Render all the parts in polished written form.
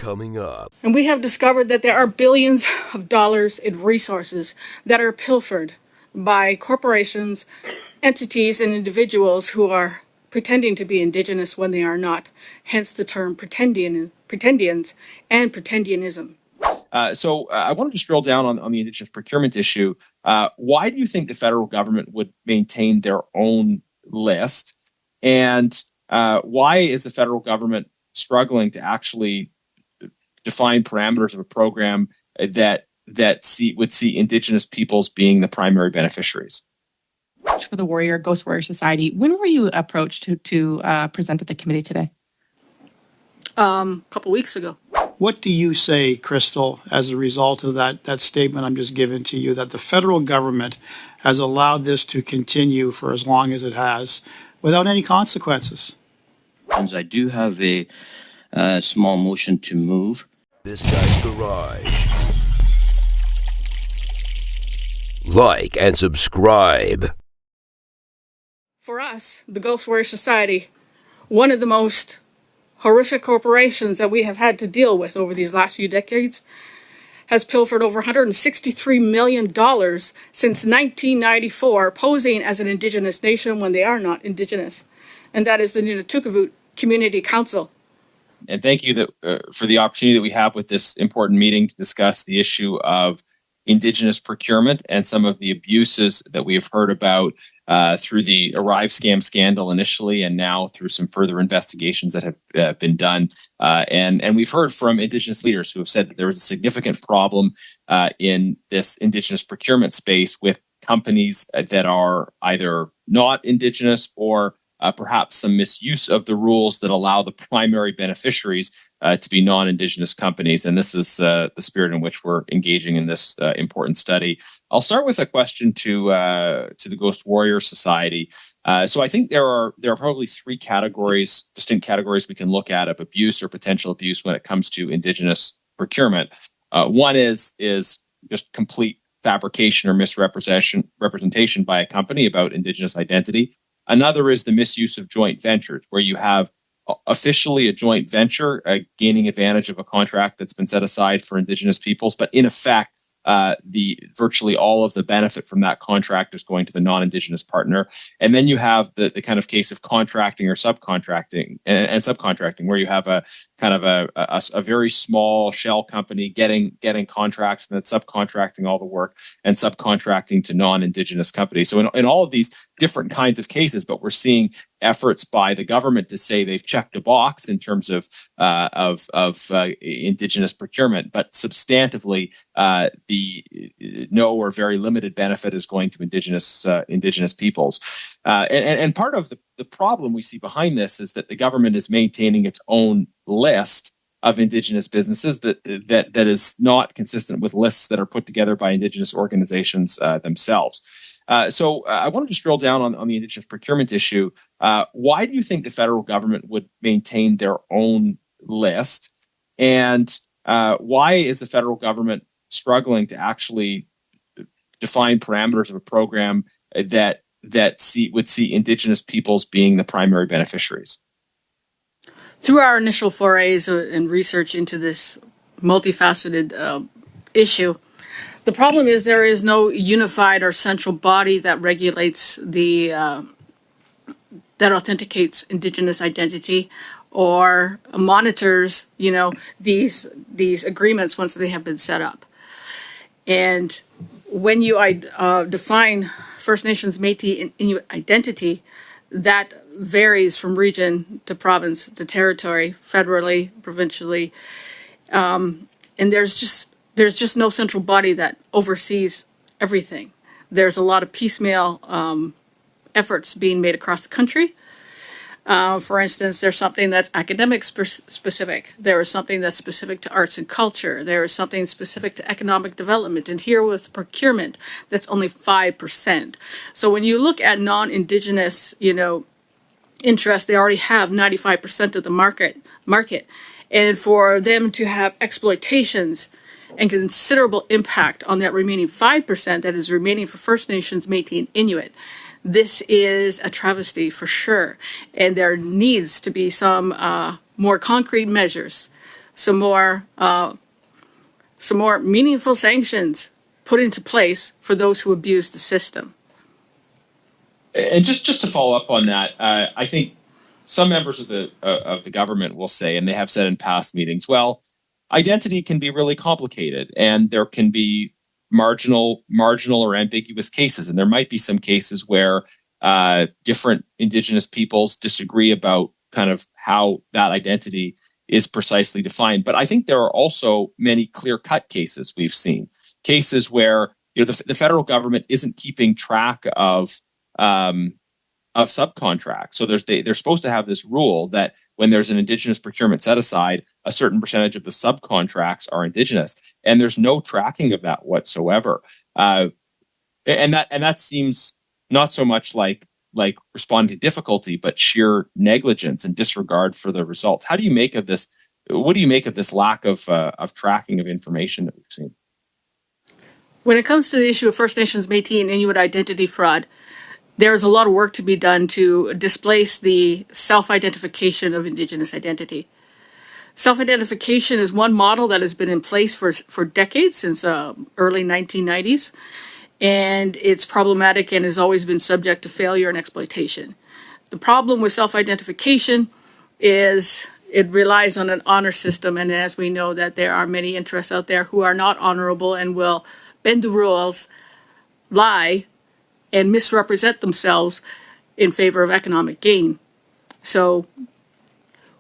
coming up. And we have discovered that there are billions of dollars in resources that are pilfered by corporations, entities, and individuals who are pretending to be Indigenous when they are not, hence the term pretendians and pretendianism. So I want to just drill down on the Indigenous procurement issue. Why do you think the federal government would maintain their own list? And why is the federal government struggling to actually define parameters of a program that would see Indigenous peoples being the primary beneficiaries? For the Ghost Warrior Society, when were you approached to present at the committee today? A couple weeks ago. What do you say, Crystal, as a result of that statement I'm just giving to you, that the federal government has allowed this to continue for as long as it has without any consequences? I do have a small motion to move. This Guy's Garage. Like and subscribe. For us, the Ghost Warrior Society, one of the most horrific corporations that we have had to deal with over these last few decades, has pilfered over $163 million since 1994, posing as an Indigenous nation when they are not Indigenous. And that is the Nunatukevoot Community Council. And thank you for the opportunity that we have with this important meeting to discuss the issue of Indigenous procurement and some of the abuses that we have heard about through the Arrive scam scandal initially, and now through some further investigations that have been done. And we've heard from Indigenous leaders who have said that there is a significant problem in this Indigenous procurement space with companies that are either not Indigenous or perhaps some misuse of the rules that allow the primary beneficiaries to be non-Indigenous companies. And this is the spirit in which we're engaging in this important study. I'll start with a question to the Ghost Warrior Society. So I think there are probably three distinct categories we can look at of abuse or potential abuse when it comes to Indigenous procurement. One is just complete fabrication or misrepresentation by a company about Indigenous identity. Another is the misuse of joint ventures, where you have officially a joint venture gaining advantage of a contract that's been set aside for Indigenous peoples, but in effect, virtually all of the benefit from that contract is going to the non-Indigenous partner. And then you have the kind of case of contracting or subcontracting and subcontracting, where you have a kind of a very small shell company getting contracts and then subcontracting all the work and subcontracting to non-Indigenous companies. So in all of these different kinds of cases, but we're seeing efforts by the government to say they've checked a box in terms of Indigenous procurement, but substantively the no or very limited benefit is going to Indigenous peoples. And part of the problem we see behind this is that the government is maintaining its own list of Indigenous businesses that is not consistent with lists that are put together by Indigenous organizations themselves. So I want to just drill down on the Indigenous procurement issue. Why do you think the federal government would maintain their own list? And why is the federal government struggling to actually define parameters of a program that would see Indigenous peoples being the primary beneficiaries? Through our initial forays and research into this multifaceted issue, the problem is there is no unified or central body that regulates that authenticates Indigenous identity or monitors, these agreements once they have been set up. And when you define First Nations, Métis, and Inuit identity, that varies from region to province to territory, federally, provincially, and there's just no central body that oversees everything. There's a lot of piecemeal efforts being made across the country. For instance, there's something that's academic specific. There is something that's specific to arts and culture. There is something specific to economic development. And here with procurement, that's only 5%. So when you look at non-Indigenous, interest, they already have 95% of the market. And for them to have exploitations and considerable impact on that remaining 5% that is remaining for First Nations, Métis, and Inuit, this is a travesty for sure. And there needs to be some more concrete measures some more meaningful sanctions put into place for those who abuse the system. And just to follow up on that, I think some members of the government will say, and they have said in past meetings, well, identity can be really complicated, and there can be marginal or ambiguous cases, and there might be some cases where different Indigenous peoples disagree about kind of how that identity is precisely defined. But I think there are also many clear-cut cases we've seen, cases where the federal government isn't keeping track of subcontracts. So they're supposed to have this rule that when there's an Indigenous procurement set aside, a certain percentage of the subcontracts are Indigenous, and there's no tracking of that whatsoever. And that seems not so much like responding to difficulty, but sheer negligence and disregard for the results. How do you make of this? What do you make of this lack of tracking of information that we've seen? When it comes to the issue of First Nations, Métis, and Inuit identity fraud, there's a lot of work to be done to displace the self-identification of Indigenous identity. Self-identification is one model that has been in place for decades, since early 1990s, and it's problematic and has always been subject to failure and exploitation. The problem with self-identification is it relies on an honor system, and as we know that there are many interests out there who are not honorable and will bend the rules, lie, and misrepresent themselves in favor of economic gain. So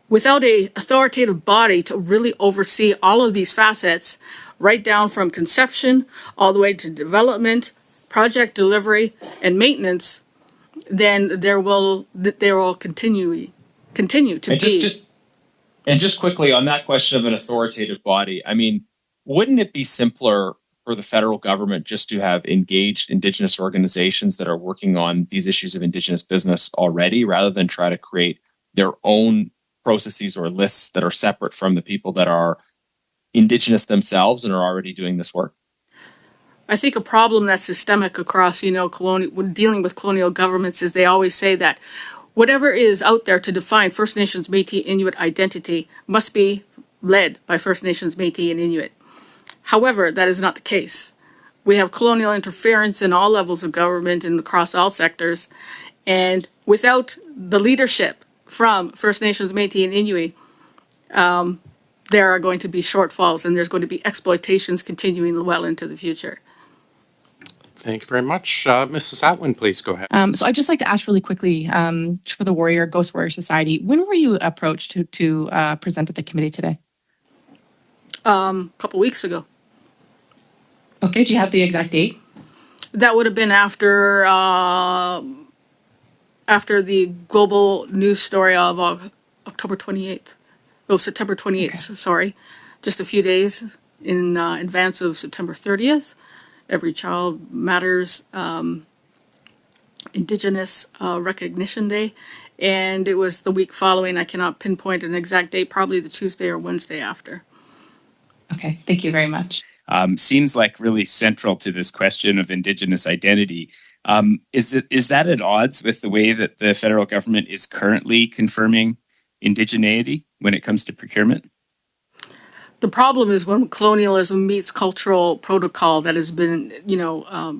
without an authoritative body to really oversee all of these facets, right down from conception all the way to development, project delivery, and maintenance, then there will continue to be. And just quickly on that question of an authoritative body, I mean, wouldn't it be simpler for the federal government just to have engaged Indigenous organizations that are working on these issues of Indigenous business already, rather than try to create their own processes or lists that are separate from the people that are Indigenous themselves and are already doing this work? I think a problem that's systemic across, when dealing with colonial governments is they always say that whatever is out there to define First Nations, Métis, Inuit identity must be led by First Nations, Métis, and Inuit. However, that is not the case. We have colonial interference in all levels of government and across all sectors. And without the leadership from First Nations, Métis, and Inuit, there are going to be shortfalls, and there's going to be exploitations continuing well into the future. Thank you very much. Mrs. Atwin, please go ahead. So I'd just like to ask really quickly for the Ghost Warrior Society, when were you approached to present at the committee today? A couple weeks ago. Okay, do you have the exact date? That would have been after the global news story of October 28th. Oh, September 28th, okay. Sorry. Just a few days in advance of September 30th. Every Child Matters Indigenous Recognition Day. And it was the week following. I cannot pinpoint an exact date, probably the Tuesday or Wednesday after. Okay, thank you very much. Seems like really central to this question of Indigenous identity. Is that at odds with the way that the federal government is currently confirming indigeneity when it comes to procurement? The problem is when colonialism meets cultural protocol that has been,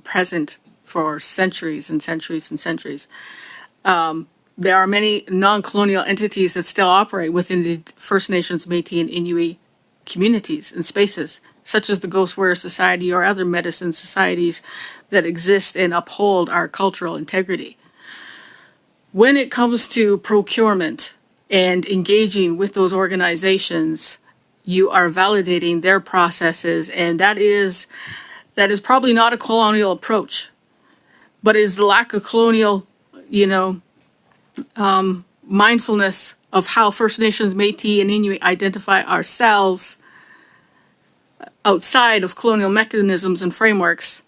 present for centuries and centuries and centuries. There are many non-colonial entities that still operate within the First Nations, Métis, and Inuit communities and spaces, such as the Ghost Warrior Society or other medicine societies that exist and uphold our cultural integrity. When it comes to procurement and engaging with those organizations, you are validating their processes, and that is probably not a colonial approach, but is the lack of colonial, mindfulness of how First Nations, Métis, and Inuit identify ourselves outside of colonial mechanisms and frameworks.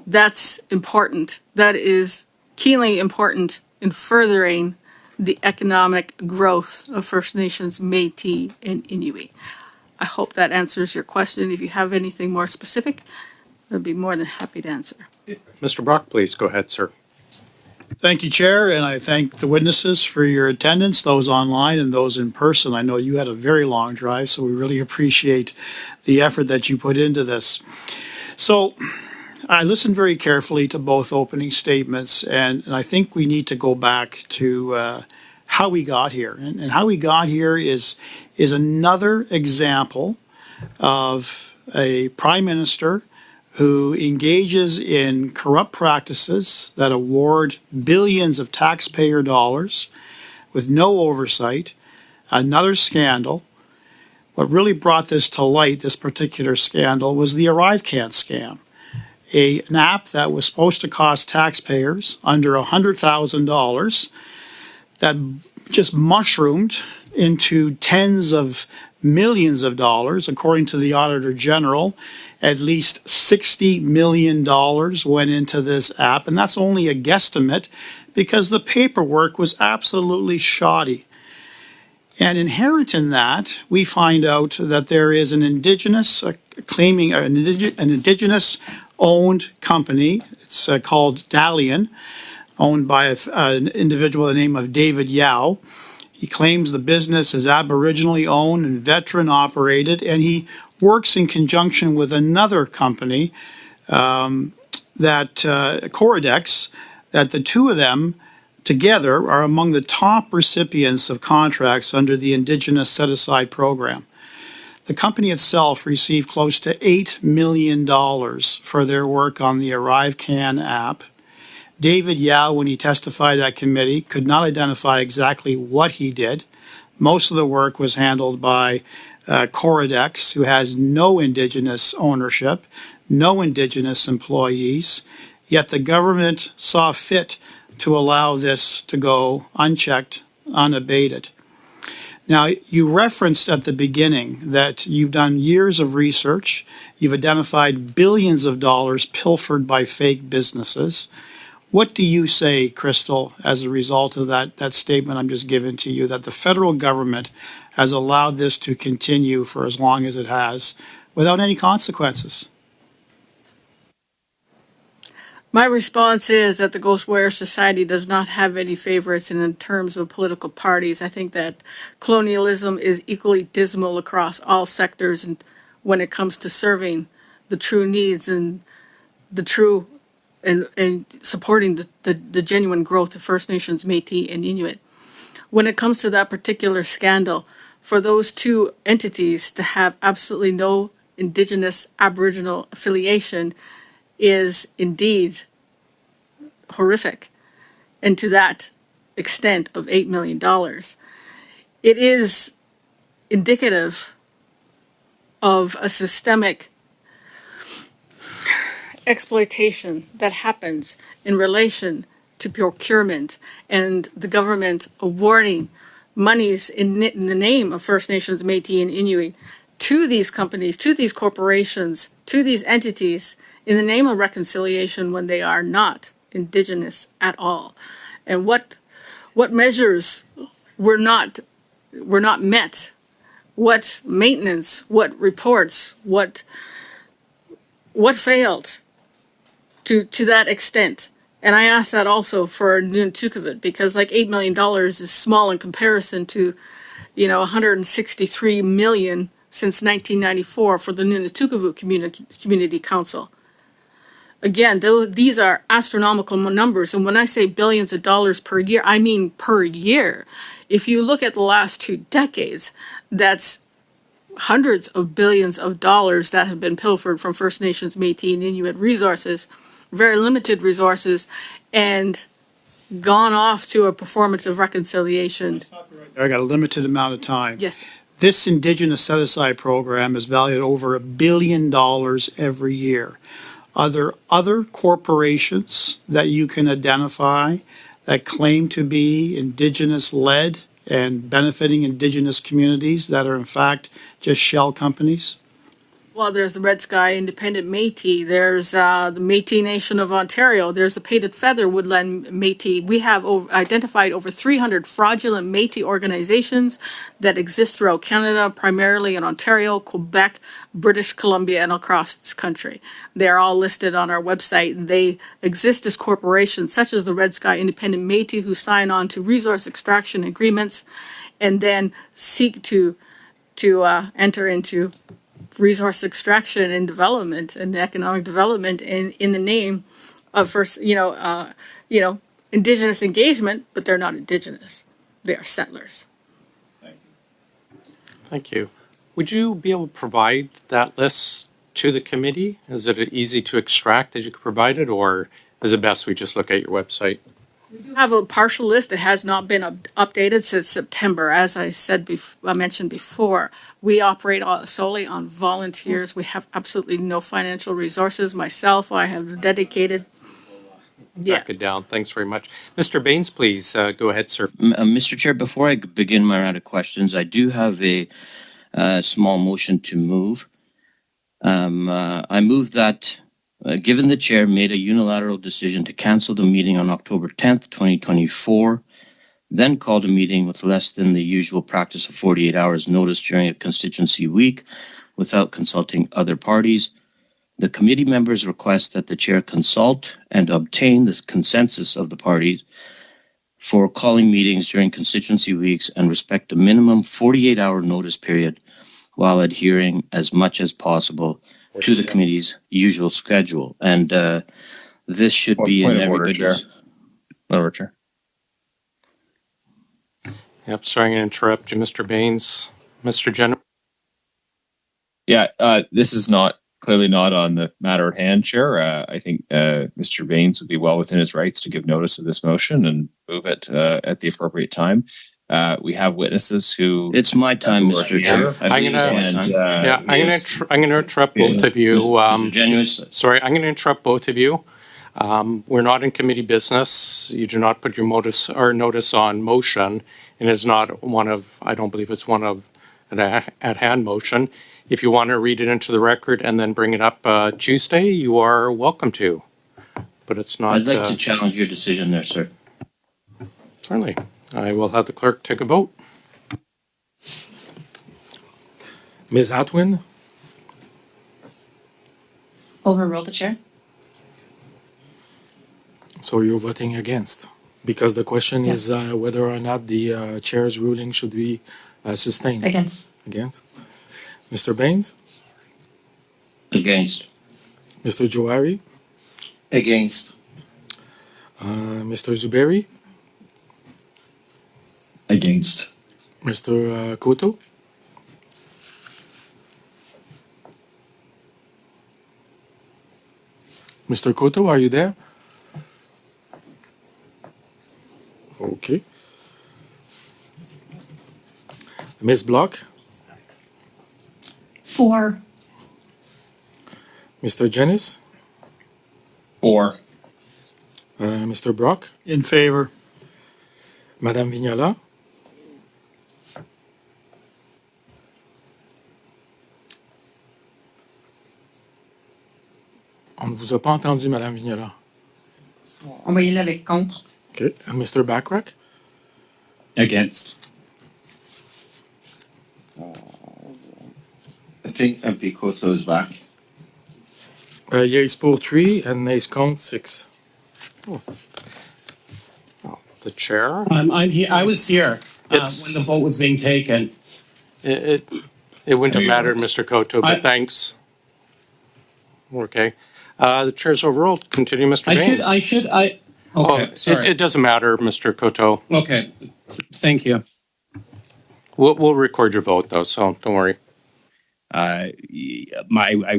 That's important. That is keenly important in furthering the economic growth of First Nations, Métis, and Inuit. I hope that answers your question. If you have anything more specific, I'd be more than happy to answer. Mr. Brock, please go ahead, sir. Thank you, Chair, and I thank the witnesses for your attendance, those online and those in person. I know you had a very long drive, so we really appreciate the effort that you put into this. So I listened very carefully to both opening statements, and I think we need to go back to how we got here. And how we got here is another example of a prime minister who engages in corrupt practices that award billions of taxpayer dollars with no oversight. Another scandal. What really brought this to light, this particular scandal, was the ArriveCan scam, an app that was supposed to cost taxpayers under $100,000 that just mushroomed into tens of millions of dollars. According to the Auditor General, at least $60 million went into this app, and that's only a guesstimate because the paperwork was absolutely shoddy. And inherent in that, we find out that there is an Indigenous, claiming an Indigenous-owned company. It's called Dalian, owned by an individual by the name of David Yao. He claims the business is Aboriginally owned and veteran operated, and he works in conjunction with another company, Coridex, that the two of them together are among the top recipients of contracts under the Indigenous Set-Aside program. The company itself received close to $8 million for their work on the ArriveCan app. David Yao, when he testified at committee, could not identify exactly what he did. Most of the work was handled by Coridex, who has no Indigenous ownership, no Indigenous employees, yet the government saw fit to allow this to go unchecked, unabated. Now, you referenced at the beginning that you've done years of research, you've identified billions of dollars pilfered by fake businesses. What do you say, Crystal, as a result of that statement I'm just giving to you, that the federal government has allowed this to continue for as long as it has without any consequences? My response is that the Ghost Warrior Society does not have any favorites in terms of political parties. I think that colonialism is equally dismal across all sectors and when it comes to serving the true needs and the true and supporting the genuine growth of First Nations, Métis, and Inuit. When it comes to that particular scandal, for those two entities to have absolutely no Indigenous Aboriginal affiliation is indeed horrific, and to that extent of $8 million. It is indicative of a systemic exploitation that happens in relation to procurement and the government awarding monies in the name of First Nations, Métis, and Inuit to these companies, to these corporations, to these entities in the name of reconciliation when they are not Indigenous at all. And what measures were not met? What maintenance? What reports? What failed to that extent? And I ask that also for Nuntukavut, because like $8 million is small in comparison to, $163 million since 1994 for the Nuntukavut Community Council. Again, these are astronomical numbers, and when I say billions of dollars per year, I mean per year. If you look at the last 2 decades, that's hundreds of billions of dollars that have been pilfered from First Nations, Métis, and Inuit resources, very limited resources, and gone off to a performance of reconciliation. I got a limited amount of time. Yes. This Indigenous Set-Aside program is valued at over $1 billion every year. Are there other corporations that you can identify that claim to be Indigenous-led and benefiting Indigenous communities that are in fact just shell companies? Well, there's the Red Sky Independent Métis. There's the Métis Nation of Ontario. There's the Painted Feather Woodland Métis. We have identified over 300 fraudulent Métis organizations that exist throughout Canada, primarily in Ontario, Quebec, British Columbia, and across this country. They're all listed on our website, and they exist as corporations such as the Red Sky Independent Métis, who sign on to resource extraction agreements and then seek to enter into resource extraction and development and economic development in the name of Indigenous engagement, but they're not Indigenous. They are settlers. Thank you. Would you be able to provide that list to the committee? Is it easy to extract that you could provide it, or is it best we just look at your website? We do have a partial list. It has not been updated since September. As I mentioned before, we operate solely on volunteers. We have absolutely no financial resources. Myself, I have dedicated. Yeah. Back it down. Thanks very much. Mr. Baines, please go ahead, sir. Mr. Chair, before I begin my round of questions, I do have a small motion to move. I move that, given the chair made a unilateral decision to cancel the meeting on October 10th, 2024, then called a meeting with less than the usual practice of 48 hours notice during a constituency week without consulting other parties, the committee members request that the chair consult and obtain the consensus of the parties for calling meetings during constituency weeks and respect a minimum 48-hour notice period while adhering as much as possible to the committee's usual schedule. And this should be in everybody's... Order, Chair. Yep, sorry, I'm going to interrupt you, Mr. Baines. Mr. General. Yeah, this is clearly not on the matter at hand, Chair. I think Mr. Baines would be well within his rights to give notice of this motion and move it at the appropriate time. We have witnesses who... It's my time, Mr. Chair. I'm going to interrupt both of you. Sorry, I'm going to interrupt both of you. We're not in committee business. You do not put your notice on motion, and it's not one of, I don't believe it's one of an at-hand motion. If you want to read it into the record and then bring it up Tuesday, you are welcome to. But it's not... I'd like to challenge your decision there, sir. Certainly. I will have the clerk take a vote. Ms. Atwin? Overrule the chair. So you're voting against, because the question is whether or not the chair's ruling should be sustained. Against. Against. Mr. Baines? Against. Mr. Johari? Against. Mr. Zuberi? Against. Mr. Koto? Mr. Koto, are you there? Okay. Ms. Block? For. Mr. Jennings? For. Mr. Brock? In favor. Madame Vignola? On ne vous a pas entendu, Madame Vignola. On va y aller avec contre. Okay. And Mr. Backrack? Against. I think MP Koto is back. Yeas pour 3 and nays contre 6. The chair? I'm here. I was here It's- when the vote was being taken. It wouldn't have mattered, Mr. Koto, but thanks. Okay. The chair's overruled. Continue, Mr. Baines. Okay, sorry. It doesn't matter, Mr. Koto. Okay, thank you. We'll record your vote, though, so don't worry. I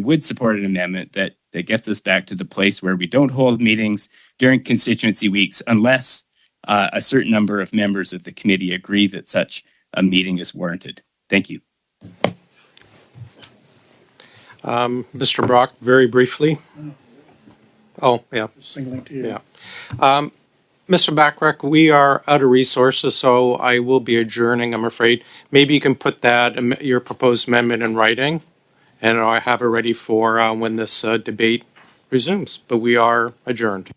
would support an amendment that gets us back to the place where we don't hold meetings during constituency weeks unless a certain number of members of the committee agree that such a meeting is warranted. Thank you. Mr. Brock, very briefly. Oh, yeah. Yeah. Mr. Backrack, we are out of resources, so I will be adjourning, I'm afraid. Maybe you can put that, your proposed amendment in writing, and I have it ready for when this debate resumes. But we are adjourned.